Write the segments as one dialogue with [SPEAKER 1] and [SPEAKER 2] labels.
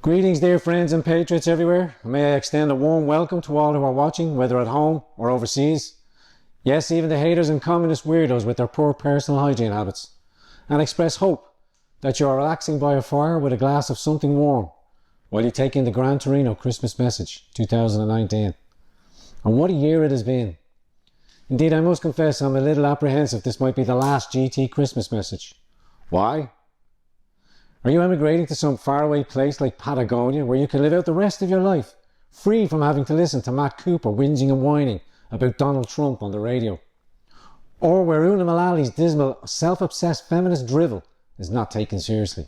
[SPEAKER 1] Greetings dear friends and patriots everywhere. May I extend a warm welcome to all who are watching, whether at home or overseas. Yes, even the haters and communist weirdos with their poor personal hygiene habits. And express hope that you are relaxing by a fire with a glass of something warm while you take in the Gran Torino Christmas message 2019. And what a year it has been. Indeed, I must confess I'm a little apprehensive this might be the last GT Christmas message. Why? Are you emigrating to some faraway place like Patagonia where you can live out the rest of your life, free from having to listen to Matt Cooper whinging and whining about Donald Trump on the radio? Or where Una Mullally's dismal, self-obsessed feminist drivel is not taken seriously?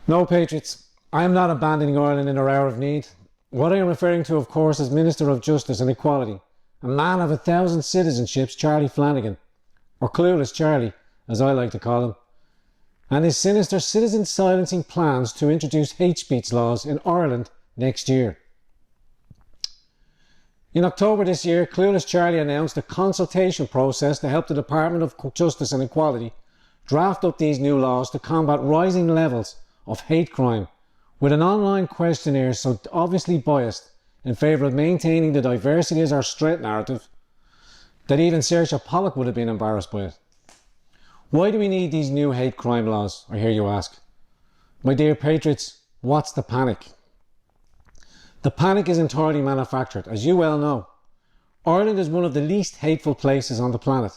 [SPEAKER 1] No, patriots, I am not abandoning Ireland in her hour of need. What I am referring to, of course, is Minister of Justice and Equality, a man of 1,000 citizenships, Charlie Flanagan, or Clueless Charlie, as I like to call him, and his sinister citizen silencing plans to introduce hate speech laws in Ireland next year. In October this year, Clueless Charlie announced a consultation process to help the Department of Justice and Equality draft up these new laws to combat rising levels of hate crime, with an online questionnaire so obviously biased in favour of maintaining the diversity as our strength narrative that even Saoirse Pollock would have been embarrassed by it. Why do we need these new hate crime laws, I hear you ask? My dear patriots, what's the panic? The panic is entirely manufactured, as you well know. Ireland is one of the least hateful places on the planet.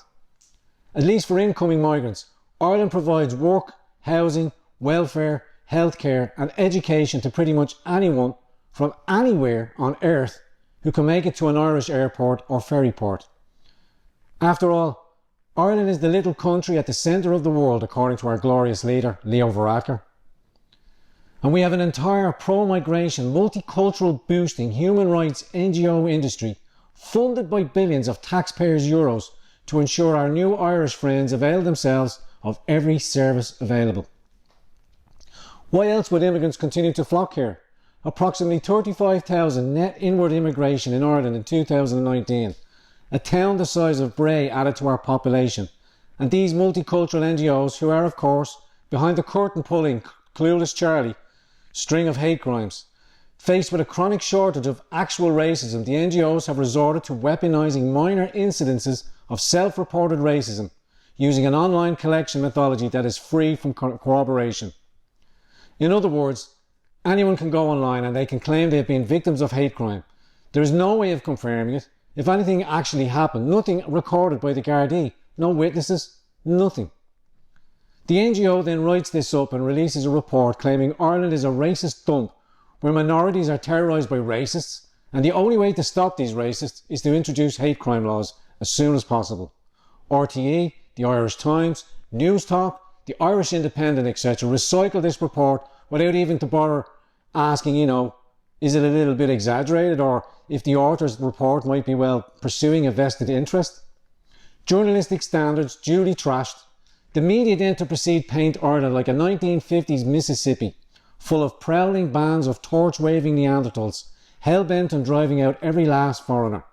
[SPEAKER 1] At least for incoming migrants, Ireland provides work, housing, welfare, healthcare and education to pretty much anyone from anywhere on earth who can make it to an Irish airport or ferry port. After all, Ireland is the little country at the centre of the world, according to our glorious leader, Leo Varadkar. And we have an entire pro-migration, multicultural boosting human rights NGO industry funded by billions of taxpayers' euros to ensure our new Irish friends avail themselves of every service available. Why else would immigrants continue to flock here? Approximately 35,000 net inward immigration in Ireland in 2019. A town the size of Bray added to our population, and these multicultural NGOs, who are of course behind the curtain pulling Clueless Charlie string of hate crimes. Faced with a chronic shortage of actual racism, the NGOs have resorted to weaponising minor incidences of self-reported racism using an online collection methodology that is free from corroboration. In other words, anyone can go online and they can claim they have been victims of hate crime. There is no way of confirming it. If anything actually happened, nothing recorded by the Gardaí, no witnesses, nothing. The NGO then writes this up and releases a report claiming Ireland is a racist dump where minorities are terrorised by racists, and the only way to stop these racists is to introduce hate crime laws as soon as possible. RTE, the Irish Times, News Talk, the Irish Independent, etc. recycle this report without even to bother asking, is it a little bit exaggerated, or if the author's report might be, pursuing a vested interest? Journalistic standards duly trashed. The media then to proceed paint Ireland like a 1950s Mississippi, full of prowling bands of torch-waving Neanderthals, hell-bent on driving out every last foreigner.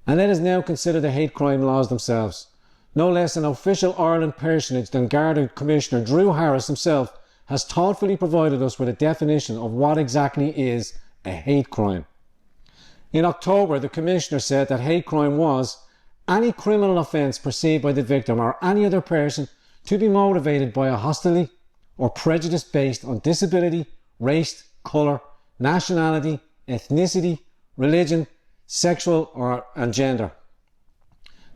[SPEAKER 1] And let us now consider the hate crime laws themselves. No less an official Ireland personage than Garda Commissioner Drew Harris himself has thoughtfully provided us with a definition of what exactly is a hate crime. In October, the Commissioner said that hate crime was any criminal offence perceived by the victim or any other person to be motivated by a hostility or prejudice based on disability, race, colour, nationality, ethnicity, religion, sexual and gender.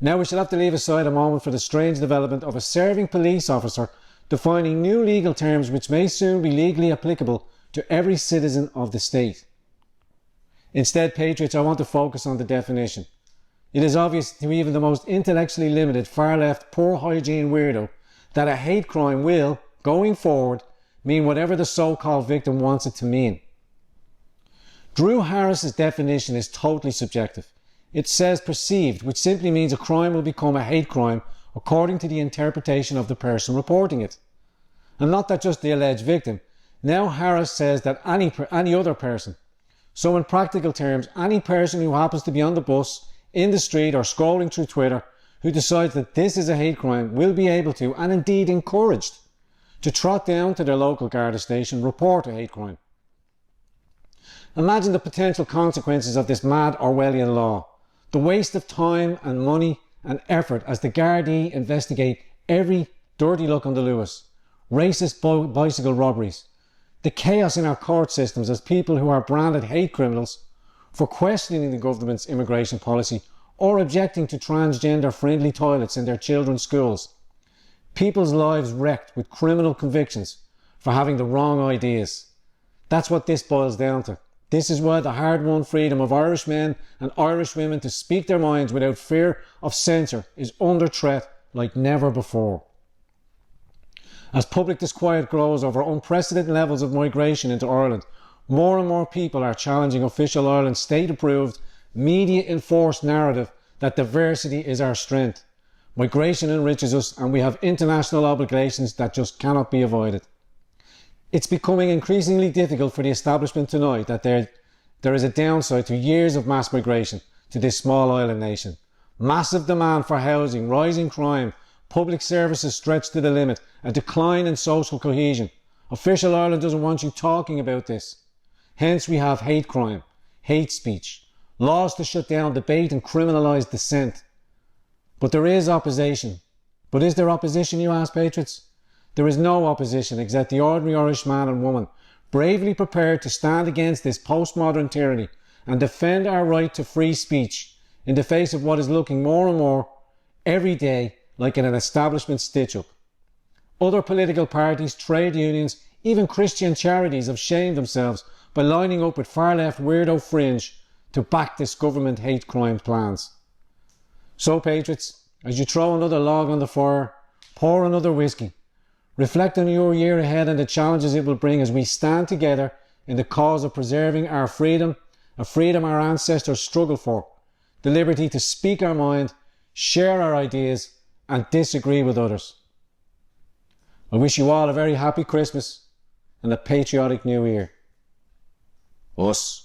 [SPEAKER 1] Now we shall have to leave aside a moment for the strange development of a serving police officer defining new legal terms which may soon be legally applicable to every citizen of the state. Instead, patriots, I want to focus on the definition. It is obvious to even the most intellectually limited, far-left, poor hygiene weirdo that a hate crime will, going forward, mean whatever the so-called victim wants it to mean. Drew Harris's definition is totally subjective. It says perceived, which simply means a crime will become a hate crime according to the interpretation of the person reporting it. And not that just the alleged victim. Now Harris says that any other person. So in practical terms, any person who happens to be on the bus, in the street or scrolling through Twitter who decides that this is a hate crime will be able to, and indeed encouraged, to trot down to their local Garda station, report a hate crime. Imagine the potential consequences of this mad Orwellian law. The waste of time and money and effort as the Gardaí investigate every dirty look on the Lewis, racist bicycle robberies, the chaos in our court systems as people who are branded hate criminals for questioning the government's immigration policy or objecting to transgender-friendly toilets in their children's schools. People's lives wrecked with criminal convictions for having the wrong ideas. That's what this boils down to. This is why the hard-won freedom of Irish men and Irish women to speak their minds without fear of censure is under threat like never before. As public disquiet grows over unprecedented levels of migration into Ireland, more and more people are challenging official Ireland's state-approved, media-enforced narrative that diversity is our strength. Migration enriches us and we have international obligations that just cannot be avoided. It's becoming increasingly difficult for the establishment to know that there is a downside to years of mass migration to this small island nation. Massive demand for housing, rising crime, public services stretched to the limit, a decline in social cohesion. Official Ireland doesn't want you talking about this. Hence we have hate crime, hate speech, laws to shut down debate and criminalise dissent. But there is opposition. But is there opposition, you ask, patriots? There is no opposition except the ordinary Irish man and woman, bravely prepared to stand against this postmodern tyranny and defend our right to free speech in the face of what is looking more and more every day like an establishment stitch-up. Other political parties, trade unions, even Christian charities have shamed themselves by lining up with far-left weirdo fringe to back this government hate crime plans. So, patriots, as you throw another log on the fire, pour another whiskey, reflect on your year ahead and the challenges it will bring as we stand together in the cause of preserving our freedom, a freedom our ancestors struggled for, the liberty to speak our mind, share our ideas and disagree with others. I wish you all a very happy Christmas and a patriotic New Year. Us.